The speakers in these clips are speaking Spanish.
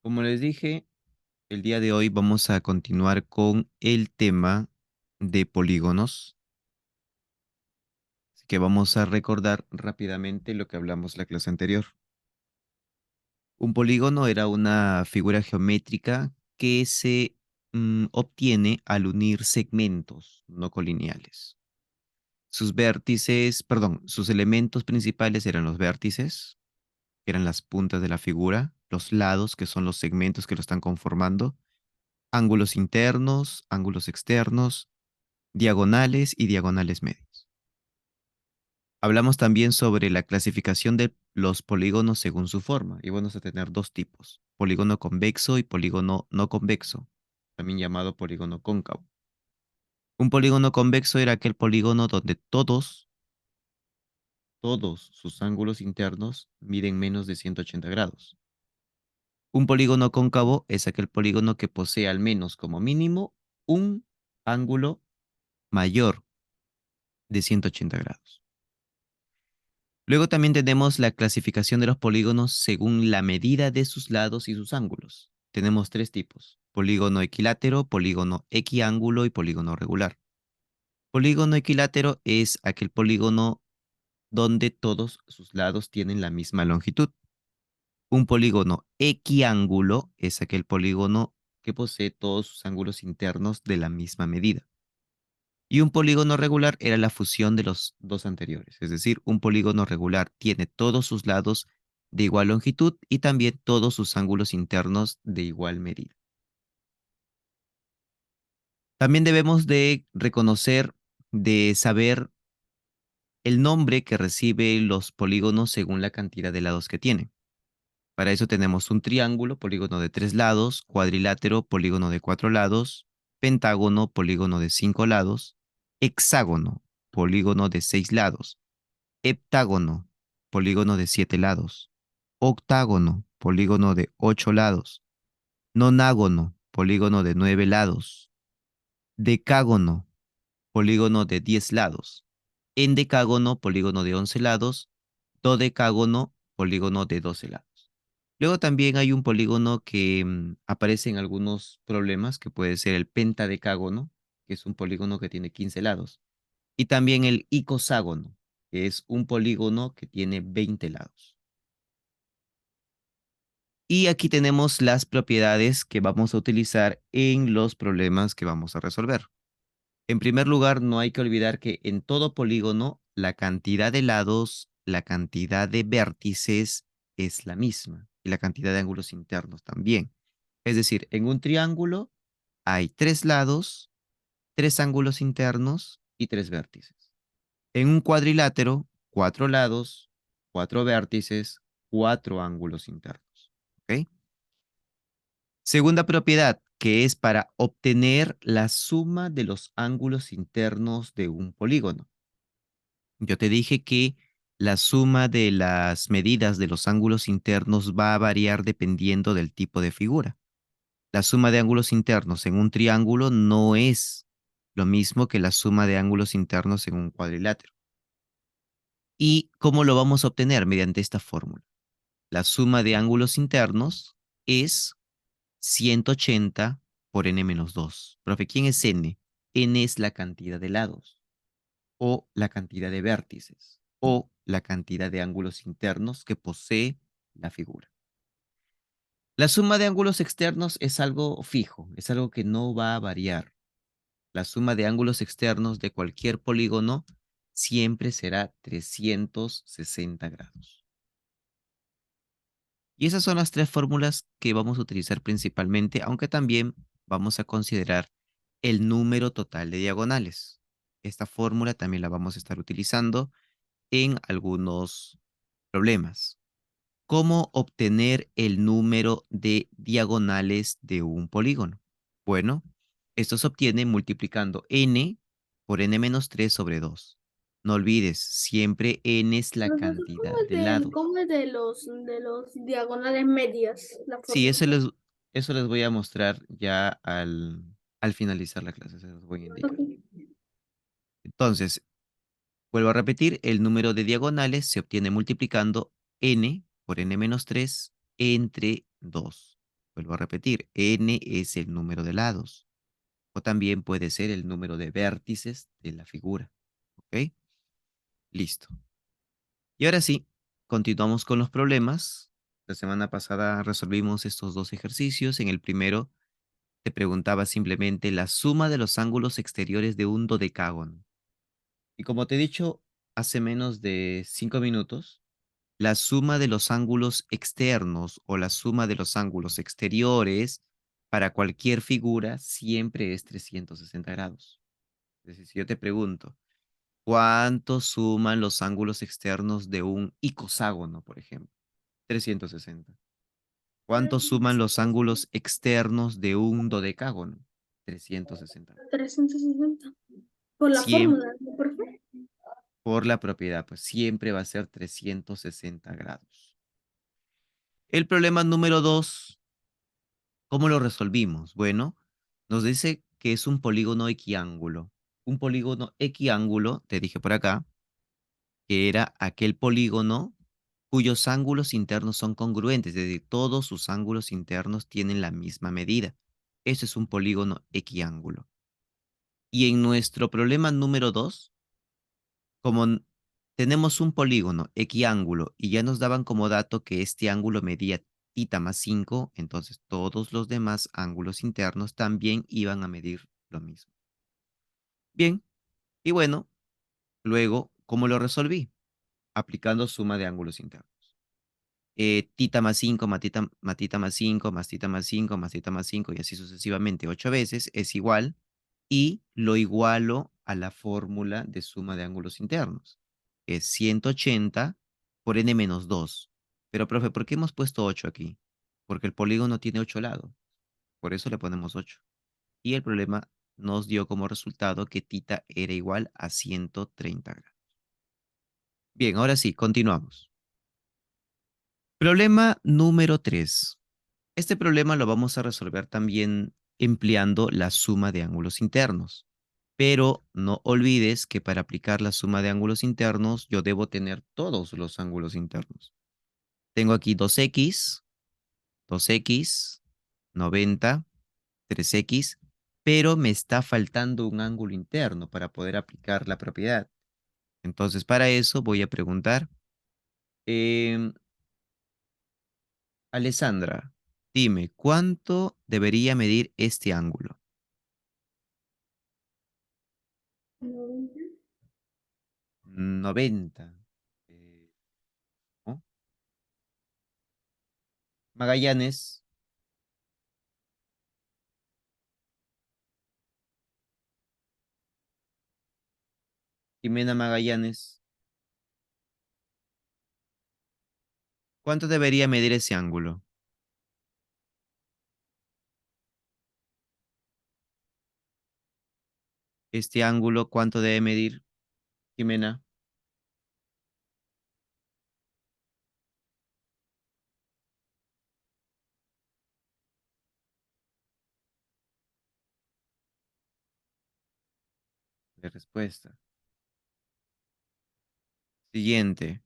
Como les dije, el día de hoy vamos a continuar con el tema de polígonos. Así que vamos a recordar rápidamente lo que hablamos la clase anterior. Un polígono era una figura geométrica que se obtiene al unir segmentos no colineales. Sus vértices, perdón, sus elementos principales eran los vértices, que eran las puntas de la figura, los lados, que son los segmentos que lo están conformando, ángulos internos, ángulos externos, diagonales y diagonales medios. Hablamos también sobre la clasificación de los polígonos según su forma, y vamos a tener dos tipos, polígono convexo y polígono no convexo, también llamado polígono cóncavo. Un polígono convexo era aquel polígono donde todos sus ángulos internos miden menos de 180 grados. Un polígono cóncavo es aquel polígono que posee al menos como mínimo un ángulo mayor de 180 grados. Luego también tenemos la clasificación de los polígonos según la medida de sus lados y sus ángulos. Tenemos tres tipos: polígono equilátero, polígono equiángulo y polígono regular. Polígono equilátero es aquel polígono donde todos sus lados tienen la misma longitud. Un polígono equiángulo es aquel polígono que posee todos sus ángulos internos de la misma medida. Y un polígono regular era la fusión de los dos anteriores. Es decir, un polígono regular tiene todos sus lados de igual longitud y también todos sus ángulos internos de igual medida. También debemos de reconocer, de saber el nombre que reciben los polígonos según la cantidad de lados que tienen. Para eso tenemos un triángulo, polígono de 3 lados, cuadrilátero, polígono de 4 lados, pentágono, polígono de 5 lados, hexágono, polígono de 6 lados, heptágono, polígono de 7 lados, octágono, polígono de 8 lados, nonágono, polígono de 9 lados, decágono, polígono de 10 lados, endecágono, polígono de 11 lados, dodecágono, polígono de 12 lados. Luego también hay un polígono que aparece en algunos problemas, que puede ser el pentadecágono, que es un polígono que tiene 15 lados, y también el icoságono, que es un polígono que tiene 20 lados. Y aquí tenemos las propiedades que vamos a utilizar en los problemas que vamos a resolver. En primer lugar, no hay que olvidar que en todo polígono la cantidad de lados, la cantidad de vértices es la misma y la cantidad de ángulos internos también. Es decir, en un triángulo hay 3 lados, 3 ángulos internos y 3 vértices. En un cuadrilátero, 4 lados, 4 vértices, 4 ángulos internos. ¿Ok? Segunda propiedad, que es para obtener la suma de los ángulos internos de un polígono. Yo te dije que la suma de las medidas de los ángulos internos va a variar dependiendo del tipo de figura. La suma de ángulos internos en un triángulo no es lo mismo que la suma de ángulos internos en un cuadrilátero. ¿Y cómo lo vamos a obtener? Mediante esta fórmula. La suma de ángulos internos es 180 por n-2. Profe, ¿quién es n? N es la cantidad de lados, o la cantidad de vértices, o la cantidad de ángulos internos que posee la figura. La suma de ángulos externos es algo fijo, es algo que no va a variar. La suma de ángulos externos de cualquier polígono siempre será 360 grados. Y esas son las tres fórmulas que vamos a utilizar principalmente, aunque también vamos a considerar el número total de diagonales. Esta fórmula también la vamos a estar utilizando en algunos problemas. ¿Cómo obtener el número de diagonales de un polígono? Bueno, esto se obtiene multiplicando n por n-3 sobre 2. No olvides, siempre n es la Profesor, cantidad de lados. cómo es de los diagonales medias la Sí, fórmula? eso les voy a mostrar ya al finalizar la clase, se los voy a indicar. Ok. Entonces, vuelvo a repetir, el número de diagonales se obtiene multiplicando n por n-3 entre 2. Vuelvo a repetir, n es el número de lados. O también puede ser el número de vértices de la figura. ¿Ok? Listo. Y ahora sí, continuamos con los problemas. La semana pasada resolvimos estos dos ejercicios. En el primero te preguntaba simplemente la suma de los ángulos exteriores de un dodecágono. Y como te he dicho hace menos de 5 minutos, la suma de los ángulos externos o la suma de los ángulos exteriores para cualquier figura siempre es 360 grados. Es decir, si yo te pregunto, ¿cuánto suman los ángulos externos de un icoságono, por ejemplo? 360. ¿Cuánto suman los ángulos externos de un dodecágono? 360. 360. Por la Siempre fórmula, ¿no, profe? por la propiedad, pues siempre va a ser 360 grados. El problema número 2, ¿cómo lo resolvimos? Bueno, nos dice que es un polígono equiángulo. Un polígono equiángulo, te dije por acá, que era aquel polígono cuyos ángulos internos son congruentes, es decir, todos sus ángulos internos tienen la misma medida. Eso es un polígono equiángulo. Y en nuestro problema número 2, como tenemos un polígono equiángulo y ya nos daban como dato que este ángulo medía θ más 5, entonces todos los demás ángulos internos también iban a medir lo mismo. Bien, y bueno, luego, ¿cómo lo resolví? Aplicando suma de ángulos internos. Θ más 5 más θ más 5 más θ más 5 más θ más 5 y así sucesivamente 8 veces es igual, y lo igualo a la fórmula de suma de ángulos internos, que es 180 por n menos 2. Pero, profe, ¿por qué hemos puesto 8 aquí? Porque el polígono tiene 8 lados, por eso le ponemos 8. Y el problema nos dio como resultado que θ era igual a 130 grados. Bien, ahora sí, continuamos. Problema número 3. Este problema lo vamos a resolver también empleando la suma de ángulos internos. Pero no olvides que para aplicar la suma de ángulos internos, yo debo tener todos los ángulos internos. Tengo aquí 2x, 90, 3x, pero me está faltando un ángulo interno para poder aplicar la propiedad. Entonces, para eso voy a preguntar, em, Alessandra, dime, ¿cuánto debería medir este ángulo? 90. Eh, ¿No? Magallanes, Jimena Magallanes, ¿cuánto debería medir ese ángulo? Este ángulo, ¿cuánto debe medir, Jimena? De respuesta. Siguiente,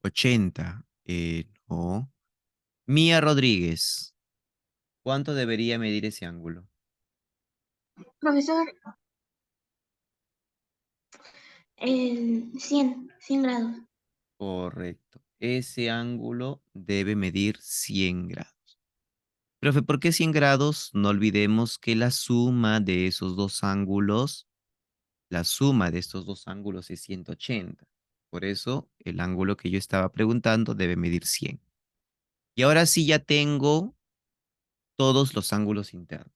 80. No. Mía Rodríguez, ¿cuánto debería medir ese ángulo? Profesor, 100 grados. Correcto. Ese ángulo debe medir 100 grados. Profe, ¿por qué 100 grados? No olvidemos que la suma de esos dos ángulos, la suma de estos dos ángulos es 180. Por eso, el ángulo que yo estaba preguntando debe medir 100. Y ahora sí ya tengo todos los ángulos internos.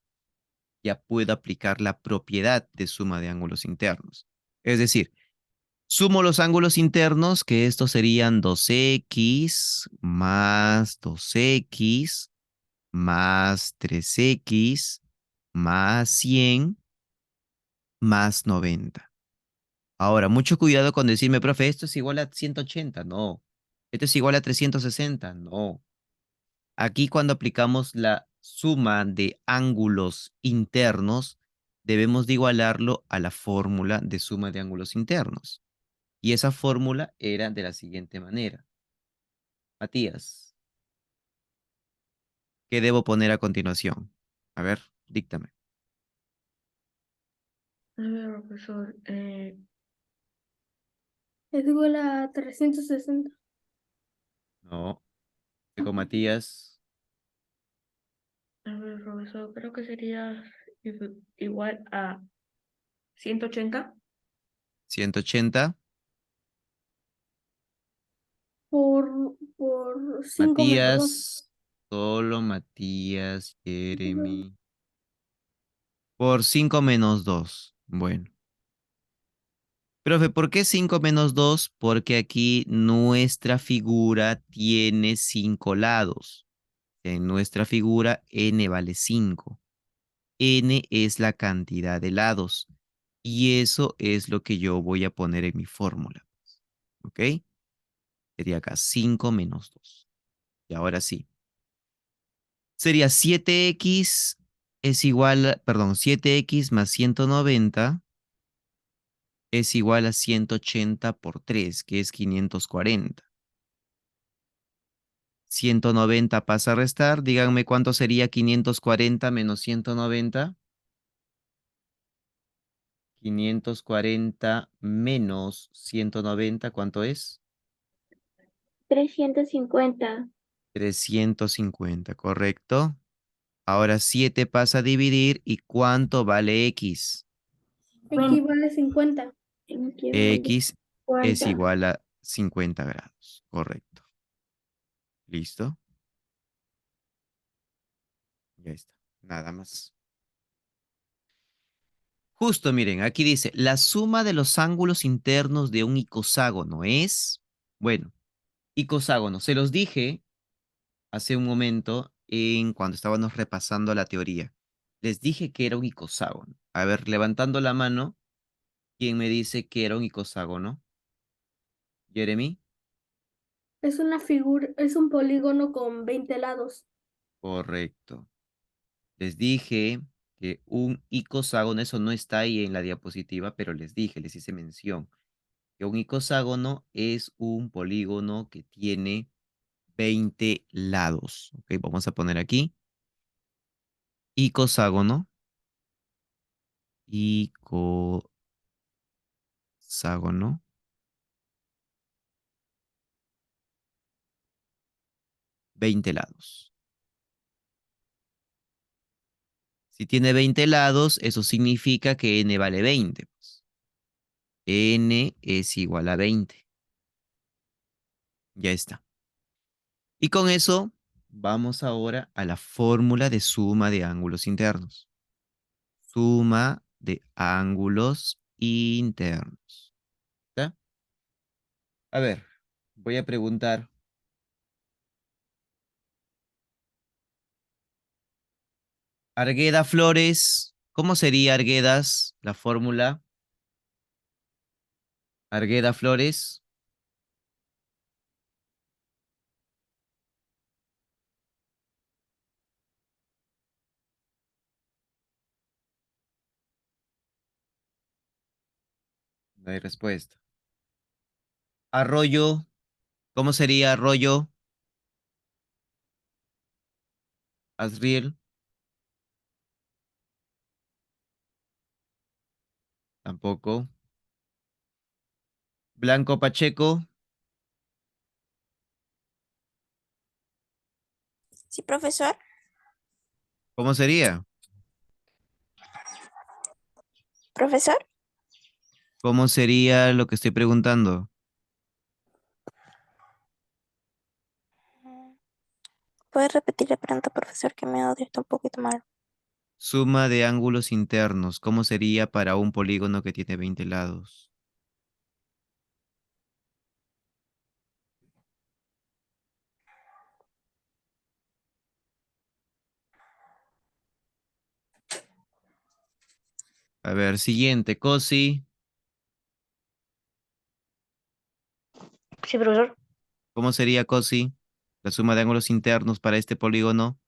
Ya puedo aplicar la propiedad de suma de ángulos internos. Es decir, sumo los ángulos internos, que estos serían 2x más 2x más 3x más 100 más 90. Ahora, mucho cuidado con decirme, profe, esto es igual a 180. No. Esto es igual a 360. No. Aquí cuando aplicamos la suma de ángulos internos, debemos de igualarlo a la fórmula de suma de ángulos internos. Y esa fórmula era de la siguiente manera. Matías, ¿qué debo poner a continuación? A ver, díctame. A ver, profesor. Es igual a 360 No, con Matías, A ver, profesor, creo que sería igual a 180. 180. por 5 menos 2. Matías, solo Matías, Jeremy. Por 5 menos 2. Bueno. Profe, ¿por qué 5 menos 2? Porque aquí nuestra figura tiene 5 lados. En nuestra figura n vale 5. N es la cantidad de lados. Y eso es lo que yo voy a poner en mi fórmula. ¿Ok? Sería acá 5 menos 2. Y ahora sí. Sería 7x es igual, perdón, 7x más 190 es igual a 180 por 3, que es 540. 190 pasa a restar. Díganme cuánto sería 540 menos 190. 540 menos 190, ¿cuánto es? 350. 350, ¿correcto? Ahora 7 pasa a dividir. ¿Y cuánto vale x? X vale 50. X es 50. igual a 50 grados, correcto. ¿Listo? Ya está, nada más. Justo, miren, aquí dice, la suma de los ángulos internos de un icoságono es, bueno, icoságono, se los dije hace un momento en cuando estábamos repasando la teoría. Les dije que era un icoságono. A ver, levantando la mano, ¿quién me dice que era un icoságono? ¿Jeremy? Es una figura, es un polígono con 20 lados. Correcto. Les dije que un icoságono, eso no está ahí en la diapositiva, pero les dije, les hice mención, que un icoságono es un polígono que tiene 20 lados. Ok, vamos a poner aquí icoságono, icoságono, 20 lados. Si tiene 20 lados, eso significa que n vale 20, pues. N es igual a 20. Ya está. Y con eso vamos ahora a la fórmula de suma de ángulos internos. Suma de ángulos internos. ¿Está? A ver, voy a preguntar. Argueda Flores, ¿cómo sería Arguedas la fórmula? Argueda Flores, no hay respuesta. Arroyo, ¿cómo sería Arroyo? Asriel, tampoco. Blanco Pacheco, Sí, profesor. ¿cómo sería? Profesor, ¿Cómo sería lo que estoy preguntando? ¿puedes repetir la pregunta, profesor, que me odio está un poquito mal? Suma de ángulos internos, ¿cómo sería para un polígono que tiene 20 lados? A ver, siguiente, Cosi, Sí, profesor. ¿cómo sería Cosi? La suma de ángulos internos para este polígono.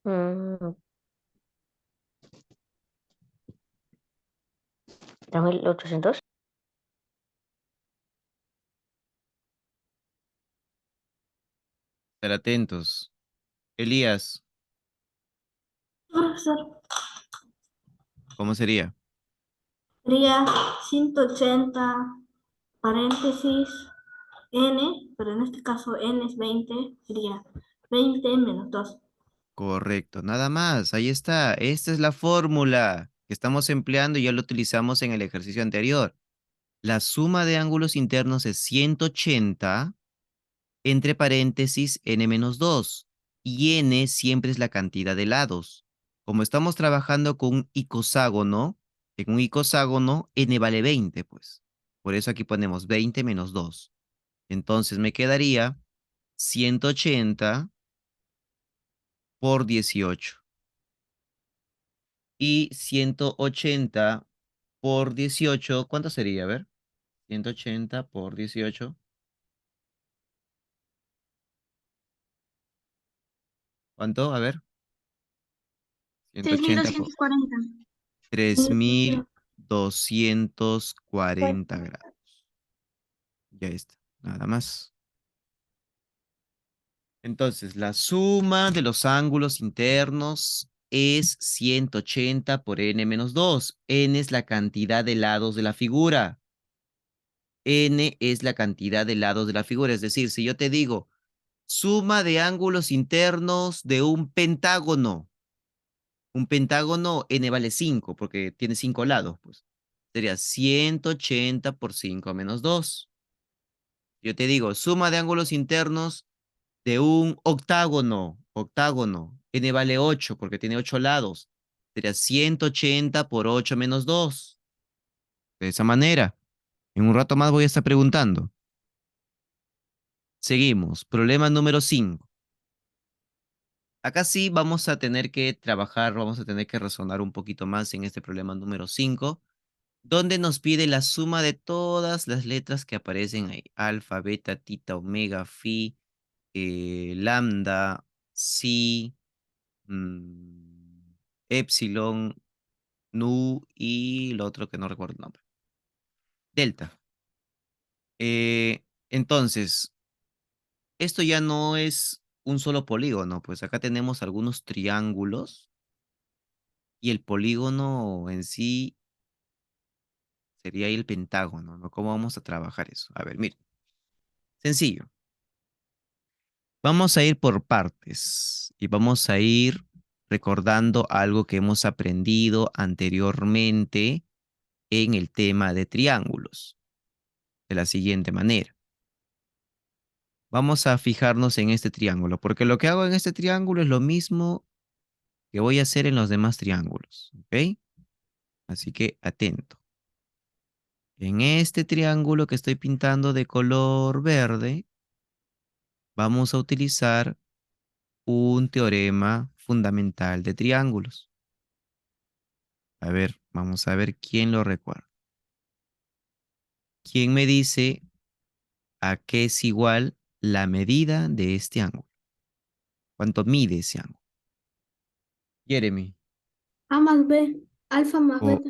Mm, 3800. Estar atentos. Elías, Profesor, ¿cómo sería? sería 180 paréntesis n, pero en este caso n es 20, sería 20 menos 2. Correcto, nada más. Ahí está. Esta es la fórmula que estamos empleando y ya lo utilizamos en el ejercicio anterior. La suma de ángulos internos es 180 entre paréntesis n menos 2 y n siempre es la cantidad de lados. Como estamos trabajando con un icoságono, en un icoságono n vale 20, pues. Por eso aquí ponemos 20 menos 2. Entonces me quedaría 180 por 18. Y 180 por 18, ¿cuánto sería? A ver, 180 por 18, ¿cuánto? A ver, 180 por 6.240. 3240 grados. Ya está, nada más. Entonces, la suma de los ángulos internos es 180 por n menos 2. N es la cantidad de lados de la figura. N es la cantidad de lados de la figura. Es decir, si yo te digo suma de ángulos internos de un pentágono n vale 5 porque tiene 5 lados, pues. Sería 180 por 5 menos 2. Yo te digo, suma de ángulos internos de un octágono, n vale 8 porque tiene 8 lados. Sería 180 por 8 menos 2. De esa manera. En un rato más voy a estar preguntando. Seguimos. Problema número 5. Acá sí vamos a tener que trabajar, vamos a tener que razonar un poquito más en este problema número 5, donde nos pide la suma de todas las letras que aparecen ahí. Alfa, beta, tita, omega, phi, lambda, psi, epsilon, nu y lo otro que no recuerdo el nombre. Delta. Entonces, esto ya no es un solo polígono, pues acá tenemos algunos triángulos y el polígono en sí sería el pentágono, ¿no? ¿Cómo vamos a trabajar eso? A ver, mire, sencillo. Vamos a ir por partes y vamos a ir recordando algo que hemos aprendido anteriormente en el tema de triángulos, de la siguiente manera. Vamos a fijarnos en este triángulo, porque lo que hago en este triángulo es lo mismo que voy a hacer en los demás triángulos, ¿ok? Así que atento. En este triángulo que estoy pintando de color verde, vamos a utilizar un teorema fundamental de triángulos. A ver, vamos a ver quién lo recuerda. ¿Quién me dice a qué es igual la medida de este ángulo? ¿Cuánto mide ese ángulo? Jeremy. A más B, alfa más Co- beta.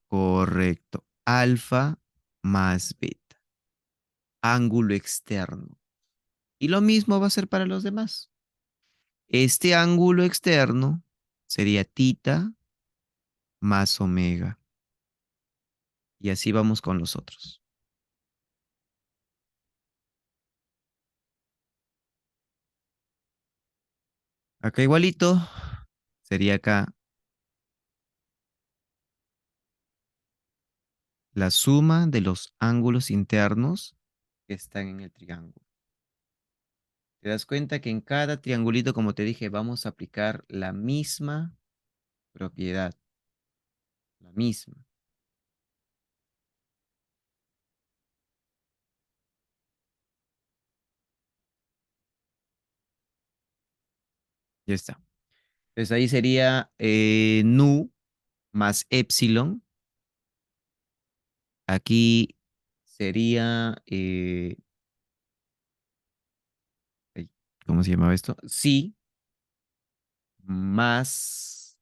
correcto. Alfa más beta. Ángulo externo. Y lo mismo va a ser para los demás. Este ángulo externo sería tita más omega. Y así vamos con los otros. Acá igualito sería acá la suma de los ángulos internos que están en el triángulo. Te das cuenta que en cada triangulito, como te dije, vamos a aplicar la misma propiedad. La misma. Ya está. Entonces ahí sería nu más epsilon. Aquí sería, ay, ¿cómo se llamaba esto? Sí, más,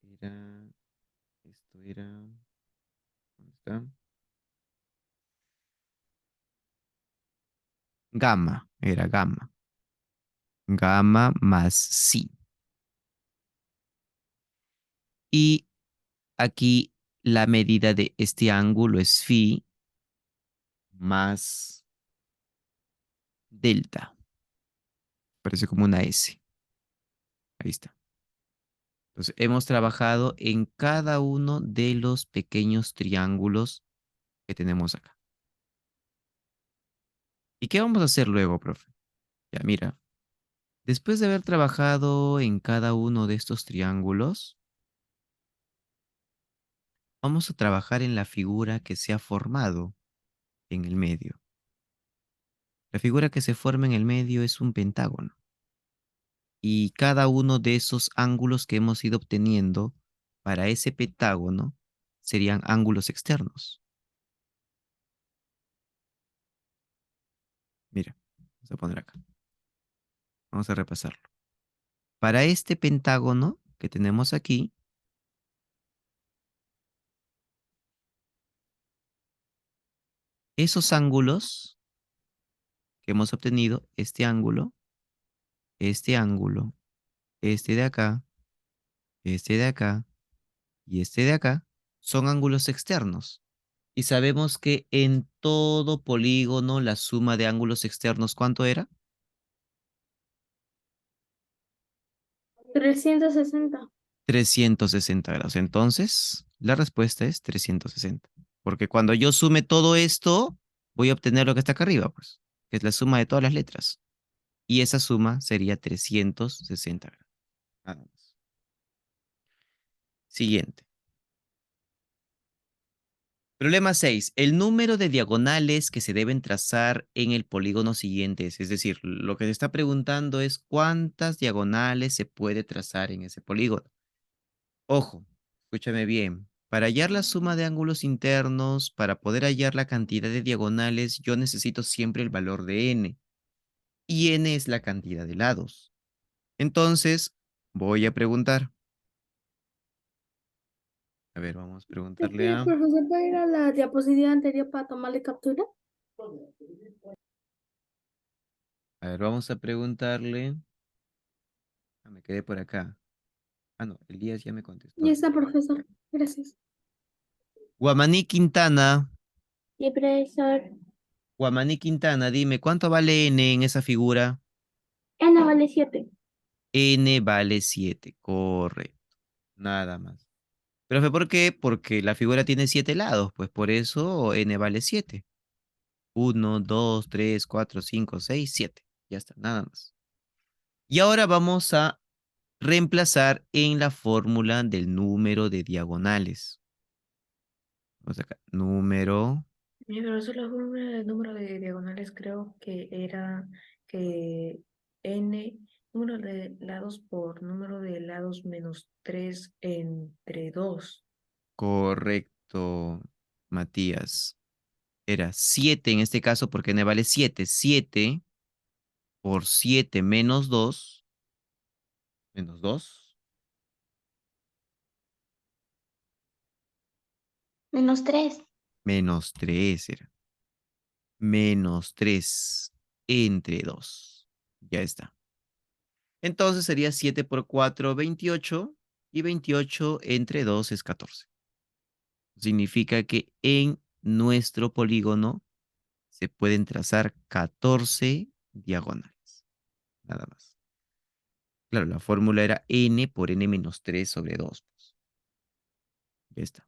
era Esto era... ¿Dónde está? Gamma, era gamma. Gamma más psi. Y aquí la medida de este ángulo es phi más delta. Parece como una S. Ahí está. Entonces, hemos trabajado en cada uno de los pequeños triángulos que tenemos acá. ¿Y qué vamos a hacer luego, profe? Ya, mira. Después de haber trabajado en cada uno de estos triángulos, vamos a trabajar en la figura que se ha formado en el medio. La figura que se forma en el medio es un pentágono. Y cada uno de esos ángulos que hemos ido obteniendo para ese pentágono serían ángulos externos. Mira, vamos a poner acá. Vamos a repasarlo. Para este pentágono que tenemos aquí, esos ángulos que hemos obtenido, este ángulo, este de acá, este de acá y este de acá, son ángulos externos. Y sabemos que en todo polígono la suma de ángulos externos, ¿cuánto era? 360. 360 grados. Entonces, la respuesta es 360. Porque cuando yo sume todo esto, voy a obtener lo que está acá arriba, pues, que es la suma de todas las letras. Y esa suma sería 360 grados. Nada más. Siguiente. Problema 6. El número de diagonales que se deben trazar en el polígono siguiente es decir, lo que se está preguntando es cuántas diagonales se puede trazar en ese polígono. Ojo, escúchame bien. Para hallar la suma de ángulos internos, para poder hallar la cantidad de diagonales, yo necesito siempre el valor de n. Y n es la cantidad de lados. Entonces, voy a preguntar. A ver, vamos a preguntarle a... Profesor, ¿puede ir a la diapositiva anterior para tomarle captura? A ver, vamos a preguntarle... Ah, me quedé por acá. Ah, no, Elías ya me Ya contestó. está, profesor. Gracias. Guamaní Quintana. Sí, profesor. Guamaní Quintana, dime, ¿cuánto vale n en esa figura? N vale 7. N vale 7, correcto. Nada más. Profe, ¿por qué? Porque la figura tiene 7 lados, pues por eso n vale 7. 1, 2, 3, 4, 5, 6, 7. Ya está, nada más. Y ahora vamos a reemplazar en la fórmula del número de diagonales. Vamos acá, número Mi profesor, la fórmula del número de diagonales creo que era que n, número de lados por número de lados menos 3 entre 2. correcto, Matías. Era 7 en este caso porque n vale 7. 7 por 7 menos 2. Menos 2. -3. Menos 3 era. Menos 3 entre 2. Ya está. Entonces sería 7 por 4, 28. Y 28 entre 2 es 14. Significa que en nuestro polígono se pueden trazar 14 diagonales. Nada más. Claro, la fórmula era n por n menos 3 sobre 2. Pues. Ya está.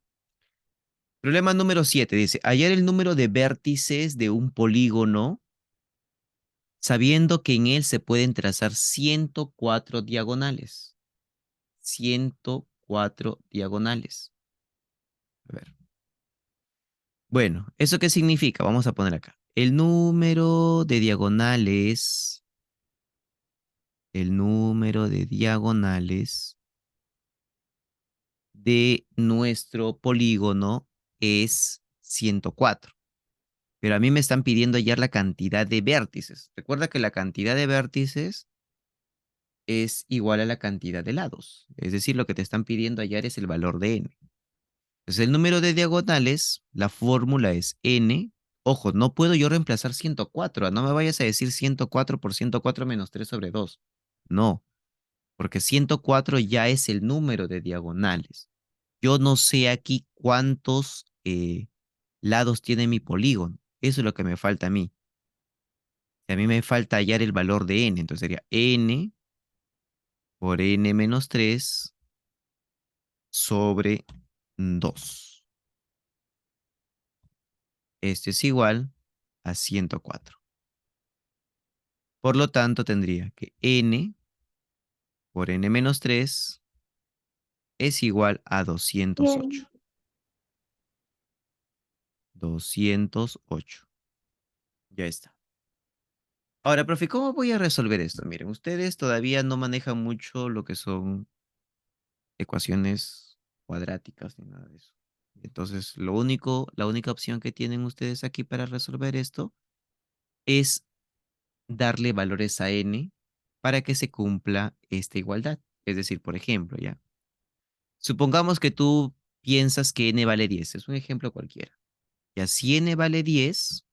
Problema número 7 dice, hallar el número de vértices de un polígono sabiendo que en él se pueden trazar 104 diagonales. 104 diagonales. A ver. Bueno, ¿eso qué significa? Vamos a poner acá. El número de diagonales de nuestro polígono es 104. Pero a mí me están pidiendo hallar la cantidad de vértices. Recuerda que la cantidad de vértices es igual a la cantidad de lados. Es decir, lo que te están pidiendo hallar es el valor de n. Entonces el número de diagonales, la fórmula es n. Ojo, no puedo yo reemplazar 104. No me vayas a decir 104 por 104 menos 3 sobre 2. No, porque 104 ya es el número de diagonales. Yo no sé aquí cuántos lados tiene mi polígono. Eso es lo que me falta a mí. A mí me falta hallar el valor de n. Entonces sería n por n menos 3 sobre 2. Esto es igual a 104. Por lo tanto, tendría que n por n menos 3 es igual a 208. Bien. 208. Ya está. Ahora, profe, ¿cómo voy a resolver esto? Miren, ustedes todavía no manejan mucho lo que son ecuaciones cuadráticas ni nada de eso. Entonces, la única opción que tienen ustedes aquí para resolver esto es darle valores a n para que se cumpla esta igualdad. Es decir, por ejemplo, ya. Supongamos que tú piensas que n vale 10. Es un ejemplo cualquiera. Ya si n vale 10,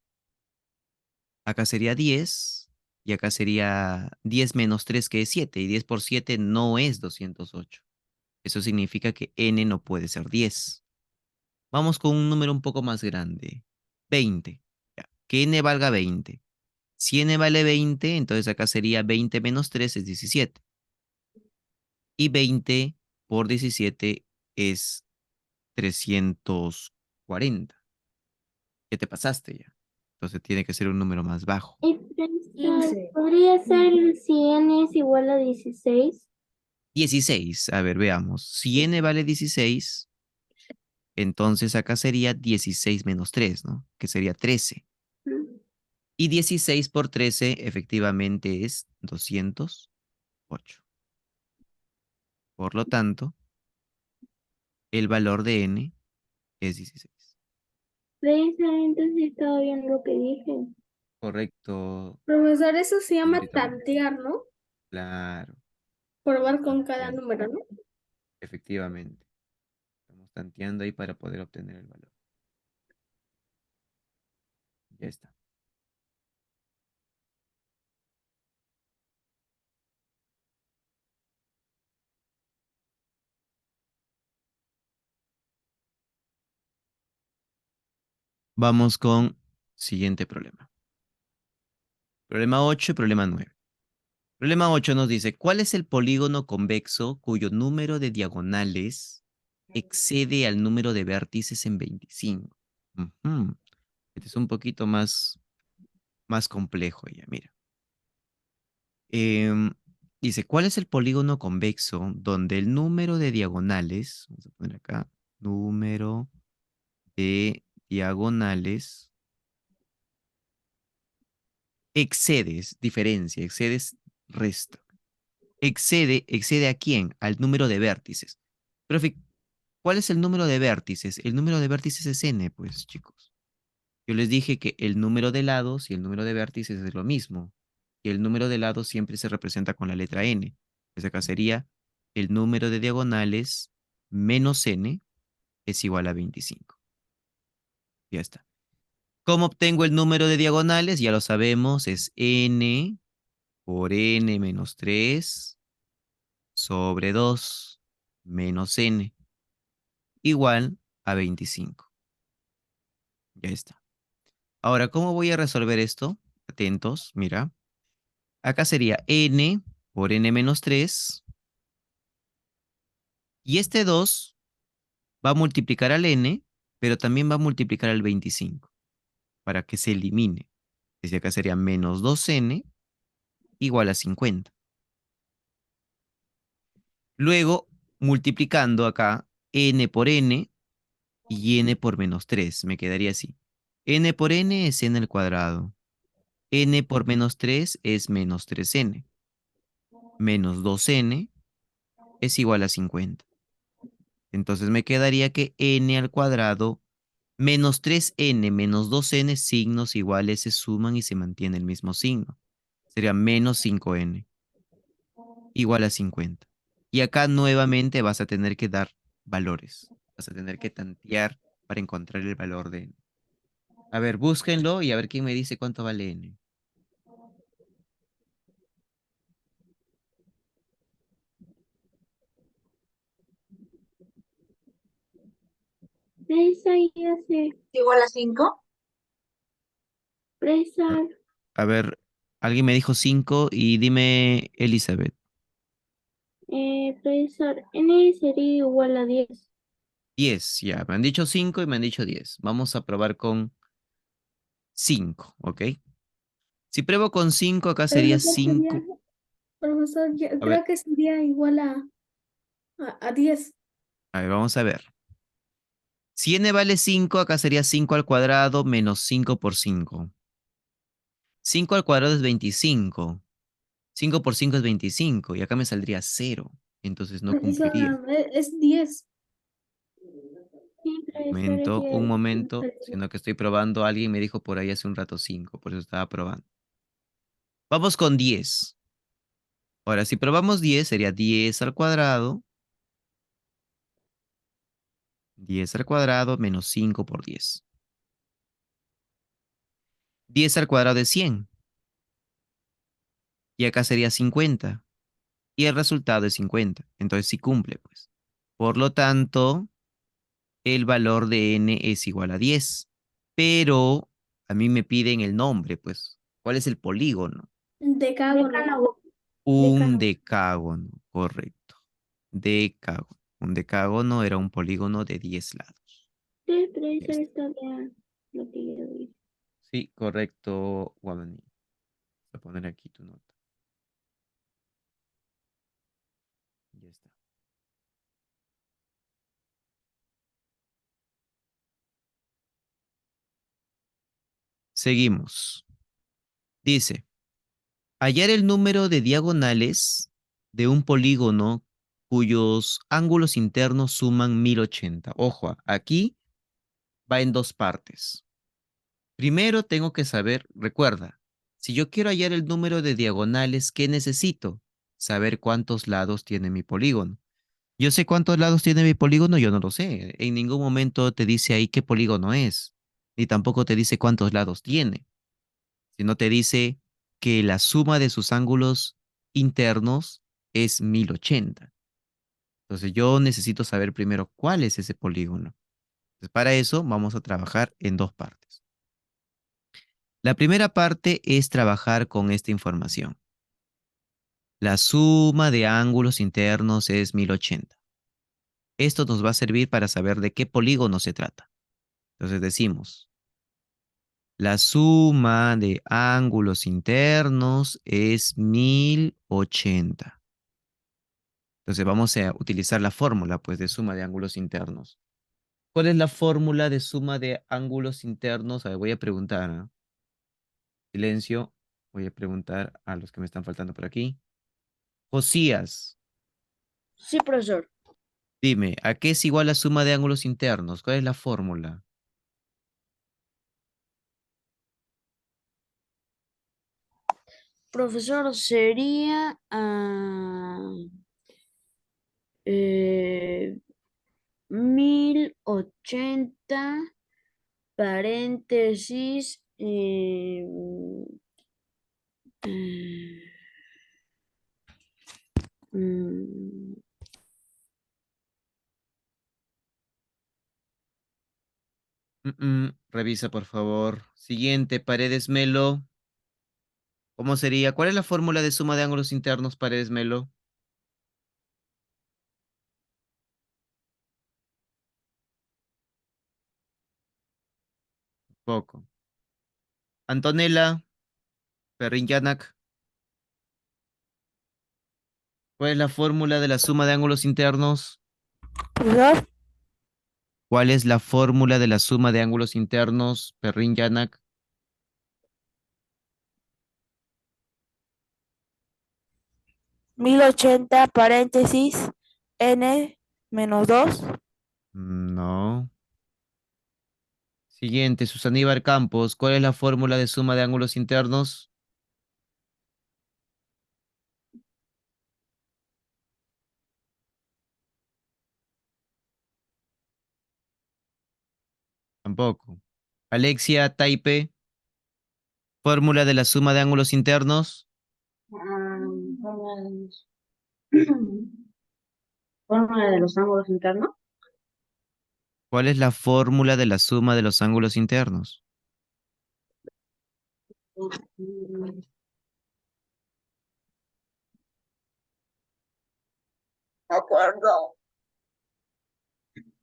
acá sería 10 y acá sería 10 menos 3 que es 7 y 10 por 7 no es 208. Eso significa que n no puede ser 10. Vamos con un número un poco más grande. 20. Ya, que n valga 20. Si n vale 20, entonces acá sería 20 menos 3 es 17. Y 20 por 17 es 340. Ya te pasaste ya. Entonces tiene que ser un número más bajo. Y profesor, 15. ¿podría ser si n es igual a 16? 16. A ver, veamos. Si n vale 16, entonces acá sería 16 menos 3, ¿no? Que sería 13. Y 16 por 13 efectivamente es 208. Por lo tanto, el valor de n es 16. Precisamente sí estaba bien lo que dije. Correcto, Profesor, eso se llama señorita María. tantear, ¿no? Claro, Probar con cada tantear, número, ¿no? efectivamente. Estamos tanteando ahí para poder obtener el valor. Ya está. Vamos con siguiente problema. Problema 8 y problema 9. Problema 8 nos dice, ¿cuál es el polígono convexo cuyo número de diagonales excede al número de vértices en 25? Ujú. Este es un poquito más complejo ya, mira. Em, Dice, ¿cuál es el polígono convexo donde el número de diagonales, vamos a poner acá, número de diagonales, excedes, diferencia, excedes, resta. ¿Excede a quién? Al número de vértices. Profe, ¿cuál es el número de vértices? El número de vértices es n, pues, chicos. Yo les dije que el número de lados y el número de vértices es lo mismo. Y el número de lados siempre se representa con la letra n. Pues acá sería el número de diagonales menos n es igual a 25. Ya está. ¿Cómo obtengo el número de diagonales? Ya lo sabemos, es n por n menos 3 sobre 2 menos n igual a 25. Ya está. Ahora, ¿cómo voy a resolver esto? Atentos, mira. Acá sería n por n menos 3 y este 2 va a multiplicar al n, pero también va a multiplicar al 25 para que se elimine. Desde acá sería menos 2n igual a 50. Luego, multiplicando acá n por n y n por menos 3, me quedaría así. N por n es n al cuadrado. N por menos 3 es menos 3n. Menos 2n es igual a 50. Entonces me quedaría que n al cuadrado menos 3n menos 2n signos iguales se suman y se mantiene el mismo signo. Sería menos 5n igual a 50. Y acá nuevamente vas a tener que dar valores. Vas a tener que tantear para encontrar el valor de n. A ver, búsquenlo y a ver quién me dice cuánto vale n. Profesor, ya sé. Igual a 5. A Profesor, a ver, alguien me dijo 5 y dime, Elizabeth. profesor, n sería igual a 10. 10, ya. Me han dicho 5 y me han dicho 10. Vamos a probar con 5, ¿ok? Si pruebo con 5, acá sería Profesor, sería, 5. profesor, yo A ver, creo que sería igual a 10. a ver, vamos a ver. Si n vale 5, acá sería 5 al cuadrado menos 5 por 5. 5 al cuadrado es 25. 5 por 5 es 25 y acá me saldría 0. Entonces no cumpliría. Profesor, es 10. Sí, profesor, es Un 10. momento, sino que estoy probando. Alguien me dijo por ahí hace un rato 5, por eso estaba probando. Vamos con 10. Ahora, si probamos 10, sería 10 al cuadrado. 10 al cuadrado menos 5 por 10. 10 al cuadrado es 100. Y acá sería 50. Y el resultado es 50. Entonces sí cumple, pues. Por lo tanto, el valor de n es igual a 10. Pero a mí me piden el nombre, pues. ¿Cuál es el polígono? Decágono. Un Decágono. decágono, correcto. Decágono. Un decágono era un polígono de 10 lados. Sí, Ya profesor, está. está bien lo que yo dije. Sí, correcto, Guamaní. Voy a poner aquí tu nota. Ya está. Seguimos. Dice, hallar el número de diagonales de un polígono cuyos ángulos internos suman 1080. Ojo, aquí va en dos partes. Primero tengo que saber, recuerda, si yo quiero hallar el número de diagonales, ¿qué necesito? Saber cuántos lados tiene mi polígono. Yo sé cuántos lados tiene mi polígono, yo no lo sé. En ningún momento te dice ahí qué polígono es, ni tampoco te dice cuántos lados tiene, sino te dice que la suma de sus ángulos internos es 1080. Entonces yo necesito saber primero cuál es ese polígono. Entonces, para eso vamos a trabajar en dos partes. La primera parte es trabajar con esta información. La suma de ángulos internos es 1080. Esto nos va a servir para saber de qué polígono se trata. Entonces decimos, la suma de ángulos internos es 1080. Entonces vamos a utilizar la fórmula pues de suma de ángulos internos. ¿Cuál es la fórmula de suma de ángulos internos? A ver, voy a preguntar, ¿ah? Silencio. Voy a preguntar a los que me están faltando por aquí. Josías, Sí, profesor. dime, ¿a qué es igual la suma de ángulos internos? ¿Cuál es la fórmula? Profesor, sería 1080 paréntesis. Mm, Revisa, por favor. Siguiente, Paredes Melo. ¿Cómo sería? ¿Cuál es la fórmula de suma de ángulos internos, Paredes Melo? Poco. Antonella, Perrin-Yanak, ¿cuál es la fórmula de la suma de ángulos internos? Profesor, ¿Cuál es la fórmula de la suma de ángulos internos, Perrin-Yanak? 1080 paréntesis n menos 2. No. Siguiente, Susaníbar Campos, ¿cuál es la fórmula de suma de ángulos internos? Tampoco. Alexia, Taipe, fórmula de la suma de ángulos internos. Fórmula de los ángulos internos. ¿Cuál es la fórmula de la suma de los ángulos internos? De acuerdo.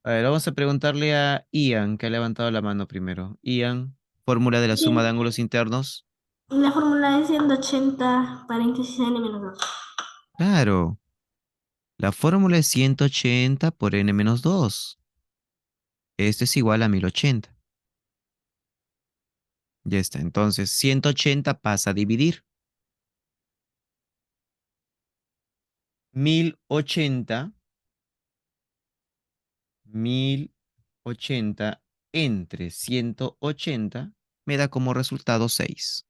A ver, vamos a preguntarle a Ian, que ha levantado la mano primero. Ian, fórmula de la suma de Sí, ángulos internos. la fórmula es 180 paréntesis n menos 2. Claro, la fórmula es 180 por n menos 2. Esto es igual a 1080. Ya está, entonces 180 pasa a dividir. 1080, 1080 entre 180 me da como resultado 6.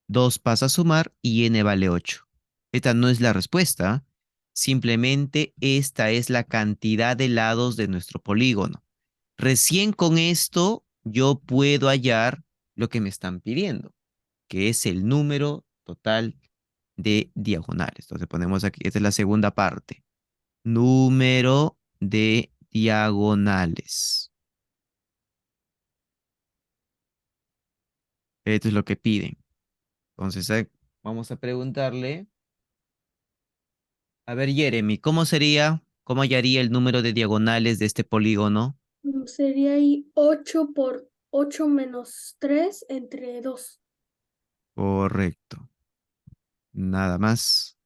2 pasa a sumar y n vale 8. Esta no es la respuesta, simplemente esta es la cantidad de lados de nuestro polígono. Recién con esto yo puedo hallar lo que me están pidiendo, que es el número total de diagonales. Entonces ponemos aquí, esta es la segunda parte. Número de diagonales. Esto es lo que piden. Entonces vamos a preguntarle. A ver, Jeremy, cómo hallaría el número de diagonales de este polígono? Sería ahí 8 por 8 menos 3 entre 2. Correcto. Nada más.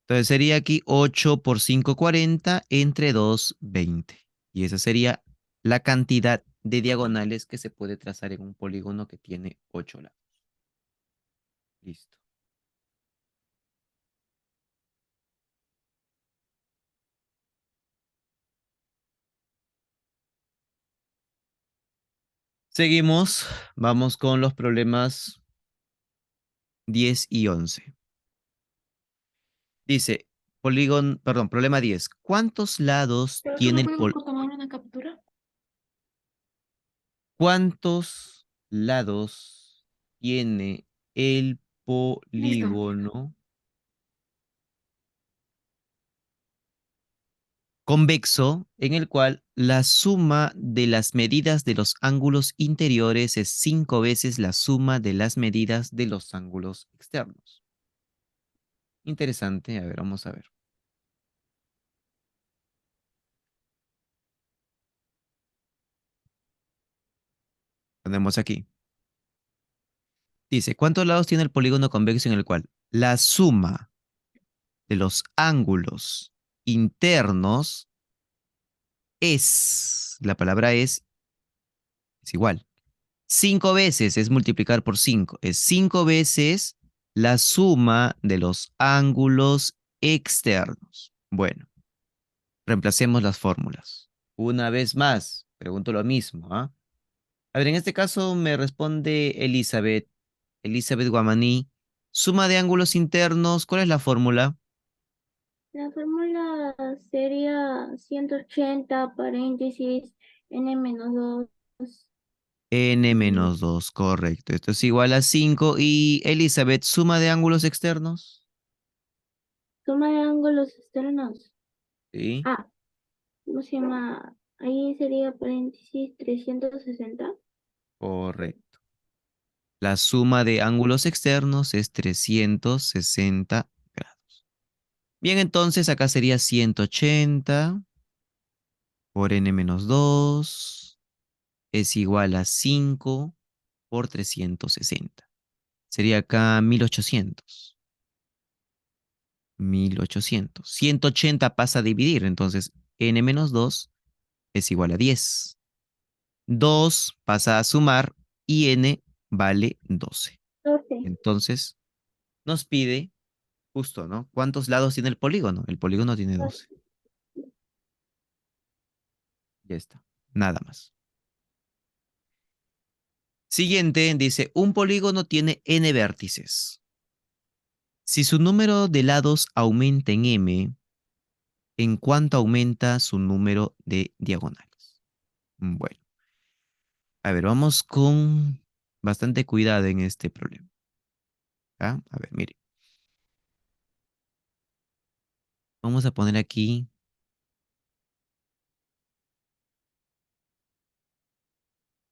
Entonces sería aquí 8 por 5, 40, entre 2, 20. Y esa sería la cantidad de diagonales que se puede trazar en un polígono que tiene 8 lados. Listo. Seguimos. Vamos con los problemas 10 y 11. Dice, problema 10. ¿Cuántos lados ¿Pero tiene no el podemos polígono? por tomar una captura? ¿Cuántos lados tiene el Listo. polígono convexo en el cual la suma de las medidas de los ángulos interiores es 5 veces la suma de las medidas de los ángulos externos? Interesante, a ver, vamos a ver. Ponemos aquí. Dice, ¿cuántos lados tiene el polígono convexo en el cual la suma de los ángulos internos la palabra es igual? 5 veces es multiplicar por 5. Es 5 veces la suma de los ángulos externos. Bueno, reemplacemos las fórmulas. Una vez más, pregunto lo mismo, ¿ah? A ver, en este caso me responde Elizabeth Guamaní. Suma de ángulos internos, ¿cuál es la fórmula? La fórmula sería 180 paréntesis n menos 2. N menos 2, correcto. Esto es igual a 5. Y Elizabeth, suma de ángulos externos. Suma de ángulos externos. Sí, Ah, ¿cómo se llama? Ahí sería paréntesis 360. correcto. La suma de ángulos externos es 360 grados. Bien, entonces acá sería 180 por n menos 2 es igual a 5 por 360. Sería acá 1800. 1800. 180 pasa a dividir, entonces n menos 2 es igual a 10. 2 pasa a sumar y n vale 12. 12. Entonces nos pide justo, ¿no? ¿Cuántos lados tiene el polígono? El polígono tiene 12. Ya está. Nada más. Siguiente, dice, un polígono tiene n vértices. Si su número de lados aumenta en m, ¿en cuánto aumenta su número de diagonales? Bueno, a ver, vamos con bastante cuidado en este problema. ¿Ah? A ver, mire. Vamos a poner aquí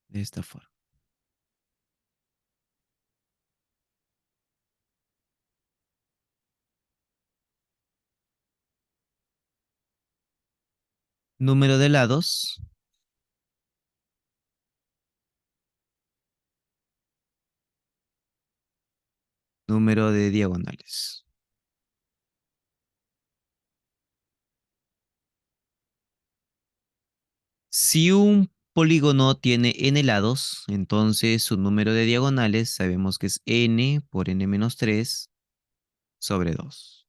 de esta forma. Número de lados número de diagonales. Si un polígono tiene n lados, entonces su número de diagonales sabemos que es n por n menos 3 sobre 2.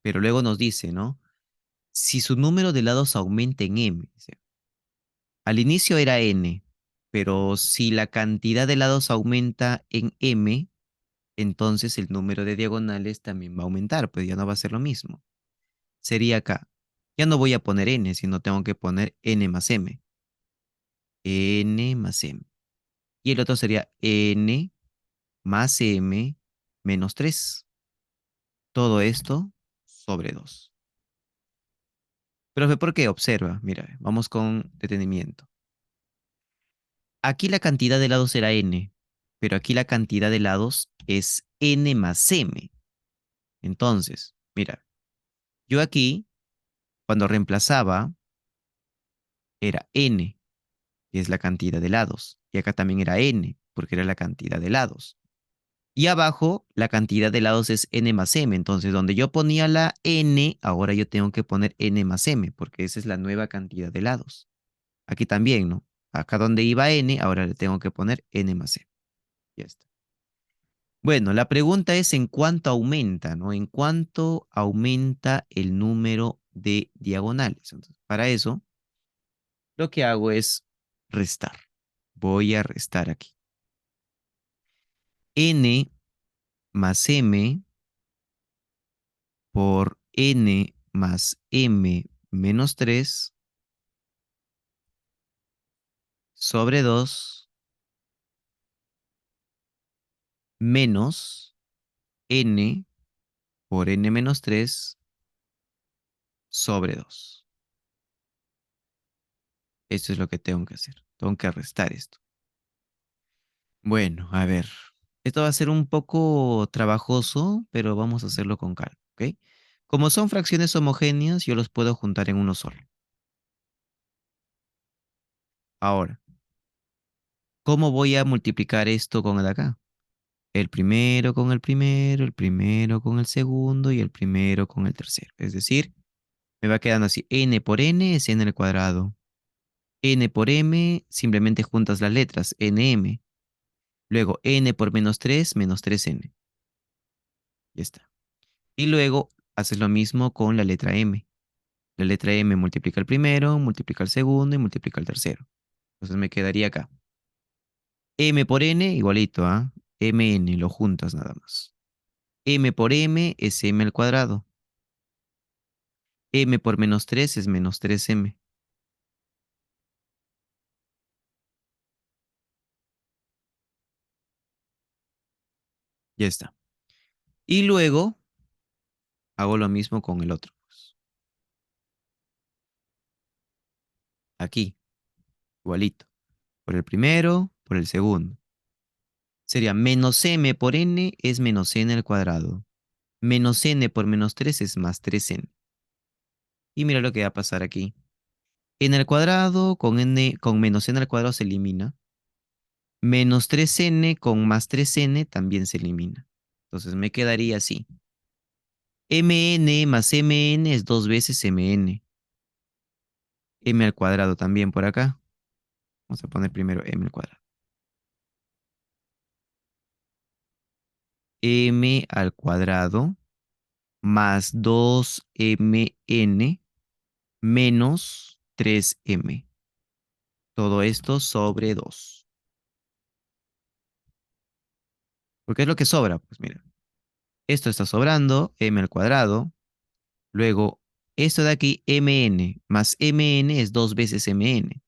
Pero luego nos dice, ¿no? Si su número de lados aumenta en m. Dice, al inicio era n, pero si la cantidad de lados aumenta en m, entonces el número de diagonales también va a aumentar, pues ya no va a ser lo mismo. Sería acá. Ya no voy a poner n, sino tengo que poner n más m. N más m. Y el otro sería n más m menos 3. Todo esto sobre 2. Profe, ¿por qué? Observa, mira, vamos con detenimiento. Aquí la cantidad de lados era n, pero aquí la cantidad de lados es n más m. Entonces, mira, yo aquí, cuando reemplazaba, era n, que es la cantidad de lados. Y acá también era n, porque era la cantidad de lados. Y abajo, la cantidad de lados es n más m. Entonces, donde yo ponía la n, ahora yo tengo que poner n más m, porque esa es la nueva cantidad de lados. Aquí también, ¿no? Acá donde iba n, ahora le tengo que poner n más m. Ya está. Bueno, la pregunta es en cuánto aumenta, ¿no? En cuánto aumenta el número de diagonales. Entonces, para eso, lo que hago es restar. Voy a restar aquí. N más m por n más m menos 3 sobre 2 menos n por n menos 3 sobre 2. Esto es lo que tengo que hacer. Tengo que restar esto. Bueno, a ver. Esto va a ser un poco trabajoso, pero vamos a hacerlo con calma, ¿ok? Como son fracciones homogéneas, yo los puedo juntar en uno solo. Ahora, ¿cómo voy a multiplicar esto con el de acá? El primero con el primero con el segundo y el primero con el tercero. Es decir, me va quedando así. N por n es n al cuadrado. N por m, simplemente juntas las letras, nm. Luego n por menos 3n. Ya está. Y luego haces lo mismo con la letra m. La letra m multiplica el primero, multiplica el segundo y multiplica el tercero. Entonces me quedaría acá. M por n igualito a mn, lo juntas nada más. M por m es m al cuadrado. M por menos 3 es menos 3m. Ya está. Y luego hago lo mismo con el otro. Aquí, igualito. Por el primero, por el segundo. Sería menos m por n es menos n al cuadrado. Menos n por menos 3 es más 3n. Y mira lo que va a pasar aquí. N al cuadrado con menos n al cuadrado se elimina. Menos 3n con más 3n también se elimina. Entonces me quedaría así. Mn más mn es 2 veces mn. M al cuadrado también por acá. Vamos a poner primero m al cuadrado. M al cuadrado más 2mn menos 3m. Todo esto sobre 2. ¿Por qué es lo que sobra? Pues mira, esto está sobrando, m al cuadrado. Luego, esto de aquí, mn más mn es 2 veces mn.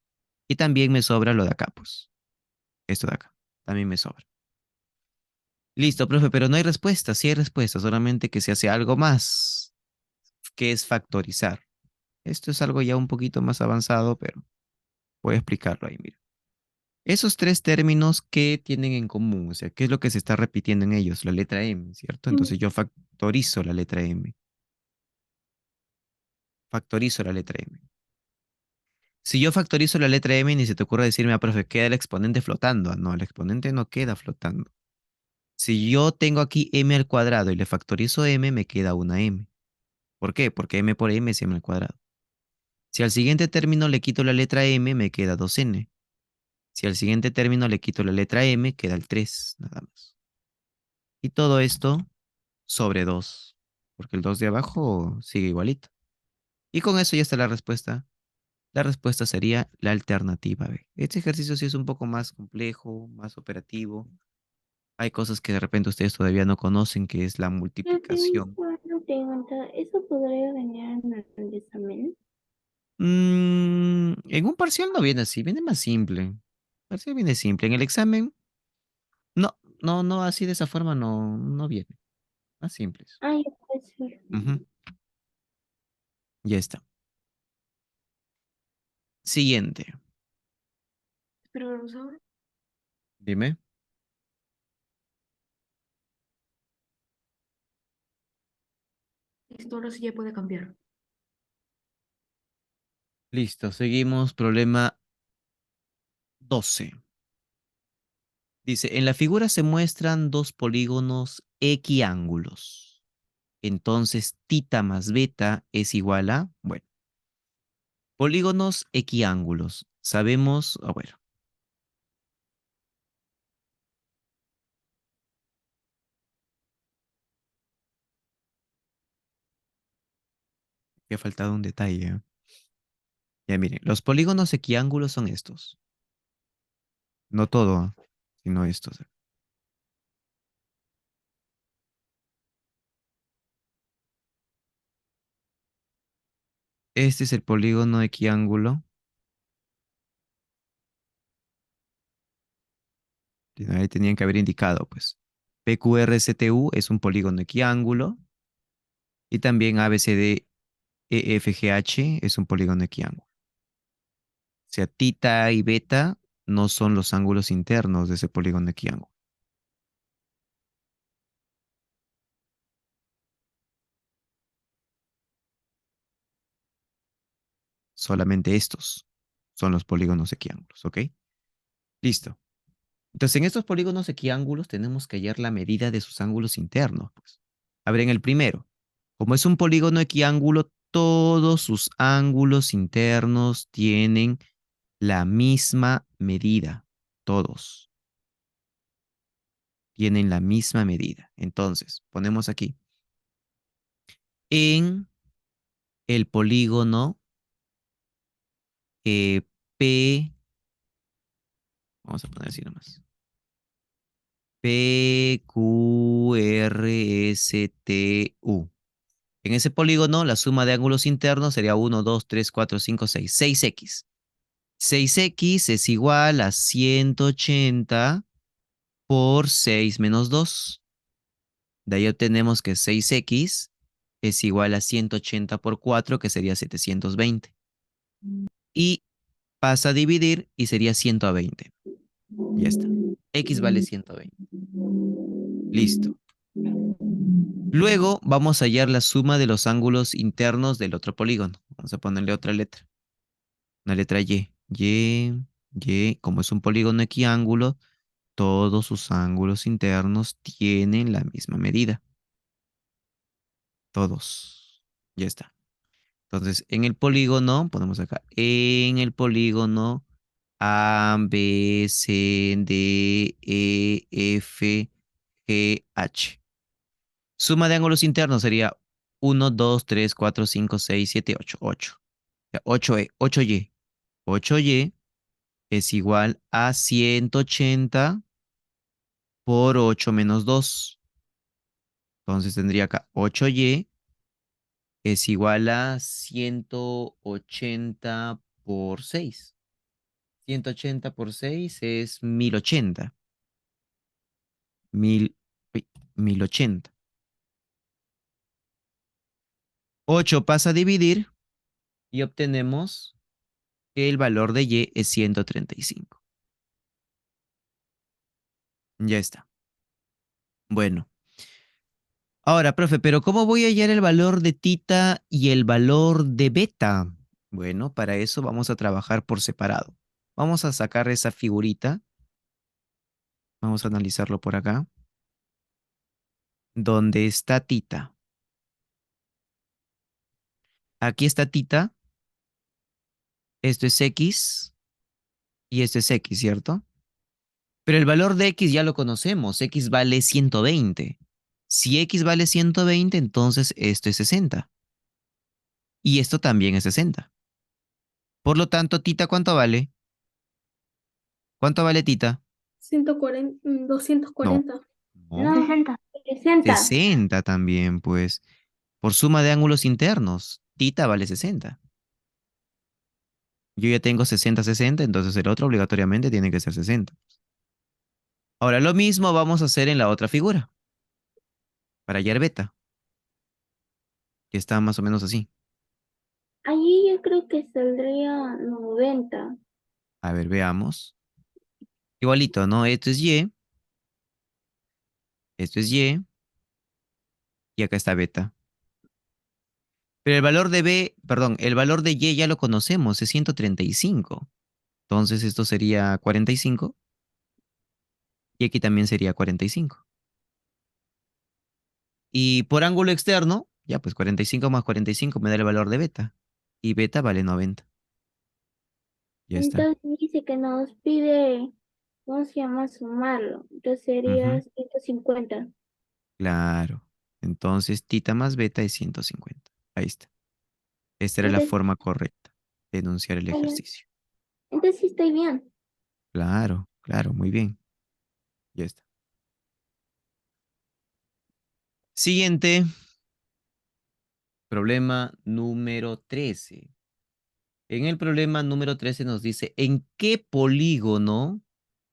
Y también me sobra lo de acá, pues. Esto de acá. También me sobra. Listo, profe, pero no hay respuesta. Sí hay respuesta, solamente que se hace algo más, que es factorizar. Esto es algo ya un poquito más avanzado, pero voy a explicarlo ahí, mira. Esos tres términos, ¿qué tienen en común? O sea, ¿qué es lo que se está repitiendo en ellos? La letra M, ¿cierto? Entonces yo factorizo la letra M. Factorizo la letra M. Si yo factorizo la letra M, ni se te ocurre decirme, profe, queda el exponente flotando. No, el exponente no queda flotando. Si yo tengo aquí m al cuadrado y le factorizo m, me queda una m. ¿Por qué? Porque m por m es m al cuadrado. Si al siguiente término le quito la letra m, me queda 2n. Si al siguiente término le quito la letra m, queda el 3, nada más. Y todo esto sobre 2, porque el 2 de abajo sigue igualito. Y con eso ya está la respuesta. La respuesta sería la alternativa B. Este ejercicio sí es un poco más complejo, más operativo. Hay cosas que de repente ustedes todavía no conocen, que es la Yo tengo multiplicación. una pregunta. ¿Eso podría venir en el examen? En un parcial no viene así, viene más simple. Parcial viene simple. En el examen, no, así de esa forma no viene. Más simples. Ah, ya puede ser. Ujú, ya está. Siguiente. Pero vamos ahora. Dime. Listo, ahora sí ya puede cambiar. Listo, seguimos. Problema 12. Dice, en la figura se muestran dos polígonos equiángulos. Entonces, tita más beta es igual a, bueno, polígonos equiángulos. Sabemos, bueno, que ha faltado un detalle. Ya miren, los polígonos equiángulos son estos. No todo, sino estos. Este es el polígono equiángulo. Ahí tenían que haber indicado, pues. PQRSTU es un polígono equiángulo. Y también ABCDEFGH es un polígono equiángulo. O sea, tita y beta no son los ángulos internos de ese polígono equiángulo. Solamente estos son los polígonos equiángulos, ¿ok? Listo. Entonces, en estos polígonos equiángulos tenemos que hallar la medida de sus ángulos internos, pues. A ver, en el primero, como es un polígono equiángulo, todos sus ángulos internos tienen la misma medida. Todos tienen la misma medida. Entonces, ponemos aquí. En el polígono P, vamos a poner así nomás. PQRSTU. En ese polígono, la suma de ángulos internos sería 1, 2, 3, 4, 5, 6. 6x. 6x es igual a 180 por 6 menos 2. De ahí obtenemos que 6x es igual a 180 por 4, que sería 720. Y pasa a dividir y sería 120. Ya está. X vale 120. Listo. Luego vamos a hallar la suma de los ángulos internos del otro polígono. Vamos a ponerle otra letra. Una letra Y. Y, como es un polígono equiángulo, todos sus ángulos internos tienen la misma medida. Todos. Ya está. Entonces, en el polígono, ponemos acá, en el polígono A, B, C, D, E, F, G, H. Suma de ángulos internos sería 1, 2, 3, 4, 5, 6, 7, 8. 8. 8Y. 8Y es igual a 180 por 8 menos 2. Entonces tendría acá 8Y es igual a 180 por 6. 180 por 6 es 1080. Mil, uy, 1080. 8 pasa a dividir y obtenemos que el valor de y es 135. Ya está. Bueno. Ahora, profe, pero ¿cómo voy a hallar el valor de tita y el valor de beta? Bueno, para eso vamos a trabajar por separado. Vamos a sacar esa figurita. Vamos a analizarlo por acá. ¿Dónde está tita? Aquí está tita. Esto es x y esto es x, ¿cierto? Pero el valor de x ya lo conocemos. X vale 120. Si x vale 120, entonces esto es 60. Y esto también es 60. Por lo tanto, tita, ¿cuánto vale? ¿Cuánto vale tita? 140, No, 240. no. No, 60. 60. 60 también, pues. Por suma de ángulos internos. Tita vale 60. Yo ya tengo 60, 60, entonces el otro obligatoriamente tiene que ser 60. Ahora, lo mismo vamos a hacer en la otra figura. Para hallar beta, que está más o menos así. Allí yo creo que saldría 90. A ver, veamos. Igualito, ¿no? Esto es y acá está beta. Pero el valor de B, perdón, el valor de Y ya lo conocemos, es 135. Entonces esto sería 45 y aquí también sería 45. Y por ángulo externo, ya pues 45 más 45 me da el valor de beta. Y beta vale 90. Ya está. Entonces dice que nos pide, ¿cómo se llama? Sumarlo. Entonces sería Ujú, 150. claro. Entonces tita más beta es 150. Ahí está. Esta era la Entonces, forma correcta de enunciar el está bien. ejercicio. Entonces sí estoy bien. Claro, claro, muy bien. Ya está. Siguiente, problema número 13. En el problema número 13 nos dice, ¿en qué polígono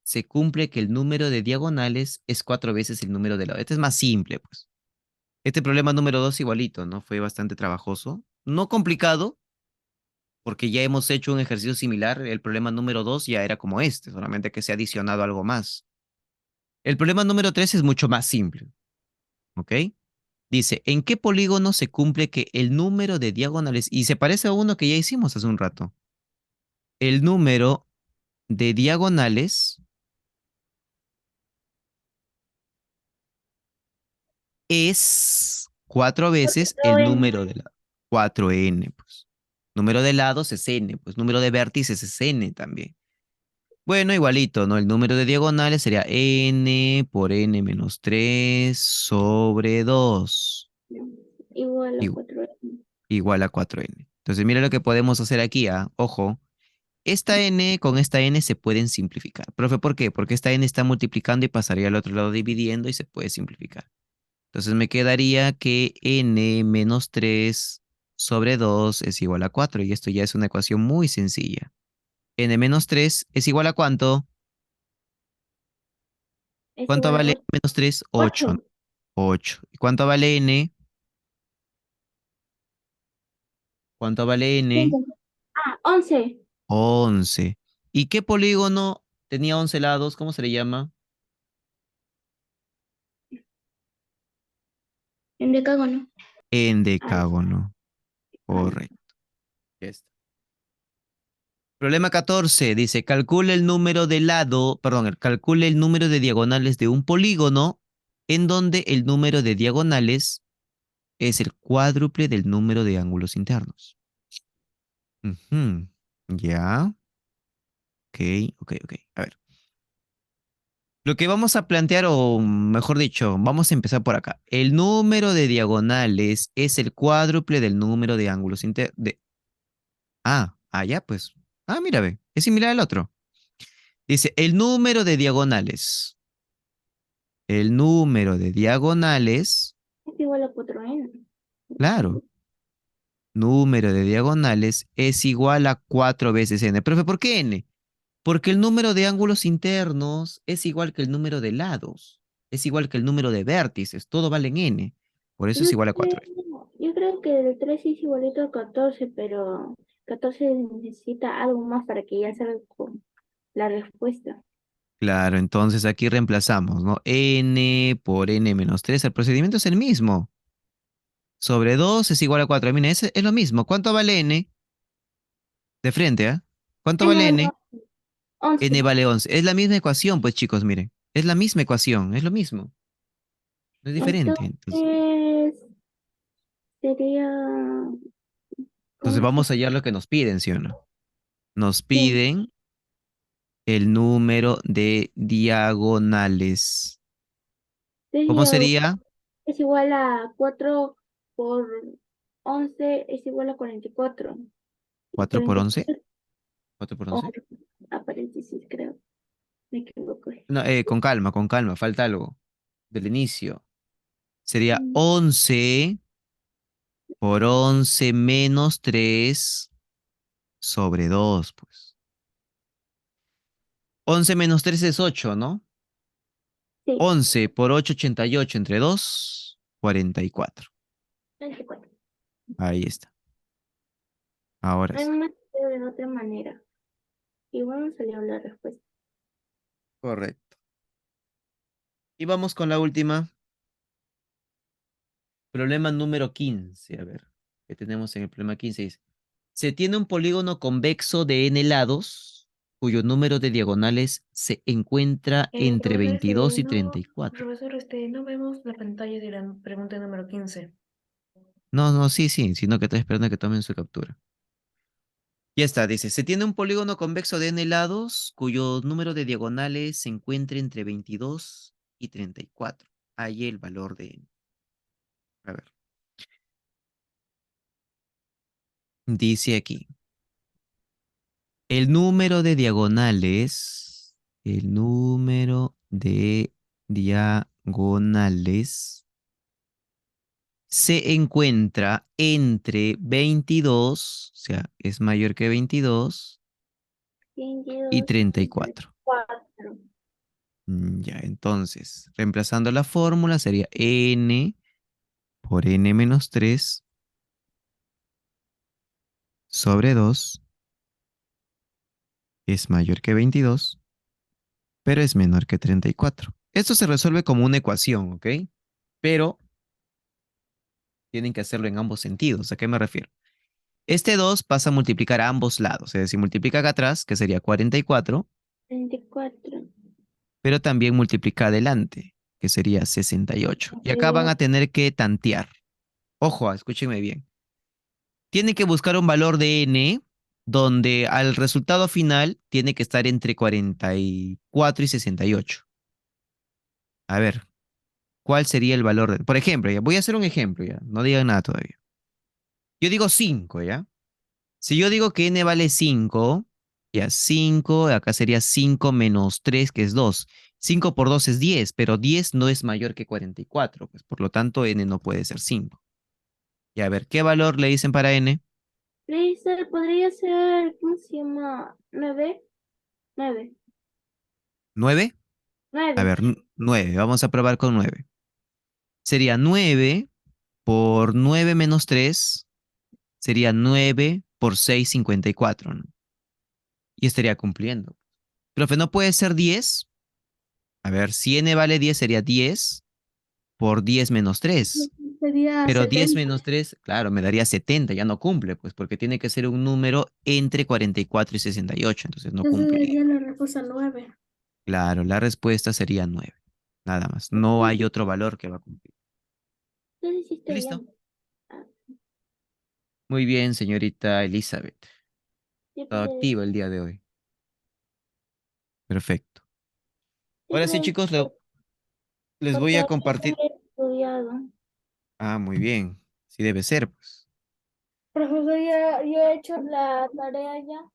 se cumple que el número de diagonales es 4 veces el número de lados? Este es más simple, pues. Este problema número 2 igualito, ¿no? Fue bastante trabajoso. No complicado, porque ya hemos hecho un ejercicio similar. El problema número 2 ya era como este, solamente que se ha adicionado algo más. El problema número 3 es mucho más simple, ¿ok? Dice, ¿en qué polígono se cumple que el número de diagonales, y se parece a uno que ya hicimos hace un rato, el número de diagonales es 4 veces Pero el en número de la 4n, pues. Número de lados es n, pues número de vértices es n también. Bueno, igualito, ¿no? El número de diagonales sería n por n menos 3 sobre 2, igual a igu- 4. igual a 4n. Entonces, mira lo que podemos hacer aquí, ¿ah? Ojo, esta n con esta n se pueden simplificar. Profe, ¿por qué? Porque esta n está multiplicando y pasaría al otro lado dividiendo y se puede simplificar. Entonces me quedaría que n menos 3 sobre 2 es igual a 4 y esto ya es una ecuación muy sencilla. N menos 3 es igual a ¿cuánto? Es ¿Cuánto igual a vale menos 3? 8. 8. 8. ¿Y cuánto vale n? ¿Cuánto vale n? 11. 11. ¿Y qué polígono tenía 11 lados? ¿Cómo se le llama? En decágono. En Ay, decágono. ay. Correcto. Ya está. Problema 14 dice, calcule el número de lado, perdón, calcule el número de diagonales de un polígono en donde el número de diagonales es el cuádruple del número de ángulos internos. Ujú, ya, ok, ok, ok. A ver. Lo que vamos a plantear, o mejor dicho, vamos a empezar por acá. El número de diagonales es el cuádruple del número de ángulos internos. Ya, pues. Mira, ve, es similar al otro. Dice, el número de diagonales. El número de diagonales, Es igual a 4n. claro, número de diagonales es igual a 4 veces n. Profe, ¿por qué n? Porque el número de ángulos internos es igual que el número de lados. Es igual que el número de vértices. Todo vale en n. Por eso es Yo igual a creo, 4. yo creo que el 3 es igualito a 14, pero 14 necesita algo más para que ya salga con la respuesta. Claro, entonces aquí reemplazamos, ¿no? N por n menos 3. El procedimiento es el mismo. Sobre 2 es igual a 4. Mira, es lo mismo. ¿Cuánto vale n? De frente, ¿ah? ¿Cuánto N vale vale n? 11. N vale 11. Es la misma ecuación, pues chicos, miren. Es la misma ecuación, es lo mismo. No es diferente. Entonces, sería, Entonces ¿cómo se vamos a hallar lo que nos piden, ¿sí o no? Nos llama? piden el número de diagonales. ¿Cómo Sería, sería? es igual a 4 por 11 es igual a 44. Y 4 por 11. 44, 4 por oh, 11. a paréntesis, creo. Me equivoco. No, con calma, falta algo. Del inicio. Sería Mm, 11 por 11 menos 3 sobre 2, pues. 11 menos 3 es 8, ¿no? Sí, 11 por 8, 88 entre 2, 44. 24. Ahí está. Ahora A sí. mí me salió de otra manera. Igual me salió la respuesta. Correcto. Y vamos con la última. Problema número 15. A ver, ¿qué tenemos en el problema 15? Dice, se tiene un polígono convexo de n lados, cuyo número de diagonales se encuentra entre Profesor, 22 y no, 34. profesor, no vemos la pantalla de la pregunta número 15. No, no, sí, sí, sino que estoy esperando a que tomen su captura. Ya está, dice, se tiene un polígono convexo de n lados, cuyo número de diagonales se encuentra entre 22 y 34. Ahí el valor de n. A ver, dice aquí. El número de diagonales, el número de diagonales se encuentra entre 22, o sea, es mayor que 22 y 22 y 34. 4. Ya, entonces, reemplazando la fórmula sería n por n menos 3 sobre 2 es mayor que 22, pero es menor que 34. Esto se resuelve como una ecuación, ¿ok? Pero tienen que hacerlo en ambos sentidos. ¿A qué me refiero? Este 2 pasa a multiplicar a ambos lados, es decir, multiplica acá atrás, que sería 44, 24. pero también multiplica adelante, que sería 68. Y acá van Sería a tener que tantear. Ojo, escúchenme bien. Tienen que buscar un valor de n donde al resultado final tiene que estar entre 44 y 68. A ver, ¿cuál sería el valor de... Por ejemplo, ya voy a hacer un ejemplo, ya, no digan nada todavía. Yo digo 5, ¿ya? Si yo digo que n vale 5, ya 5, acá sería 5 menos 3, que es 2. 5 por 2 es 10, pero 10 no es mayor que 44, pues por lo tanto n no puede ser 5. Y a ver, ¿qué valor le dicen para n? podría ser, ¿cómo se llama? 9. 9. 9. A 9. ver, 9, vamos a probar con 9. Sería 9 por 9 menos 3, sería 9 por 6, 54, ¿no? Y estaría cumpliendo. Profe, ¿no puede ser 10? A ver, si n vale 10 sería 10 por 10 menos 3. Sería Pero 10 70. menos 3, claro, me daría 70, ya no cumple, pues porque tiene que ser un número entre 44 y 68, entonces no Entonces cumpliría. sería la respuesta 9. Claro, la respuesta sería 9, nada más. No hay otro valor que va a cumplir. Entonces sí está Listo. bien. Ah, Muy bien, señorita Elizabeth. yo Estado creo, activa el día de hoy. Perfecto. yo Ahora sí, creo chicos, les voy porque a había compartir. estudiado. Ah, muy bien. Sí debe ser, pues. Profesor, ya, yo he hecho la tarea ya.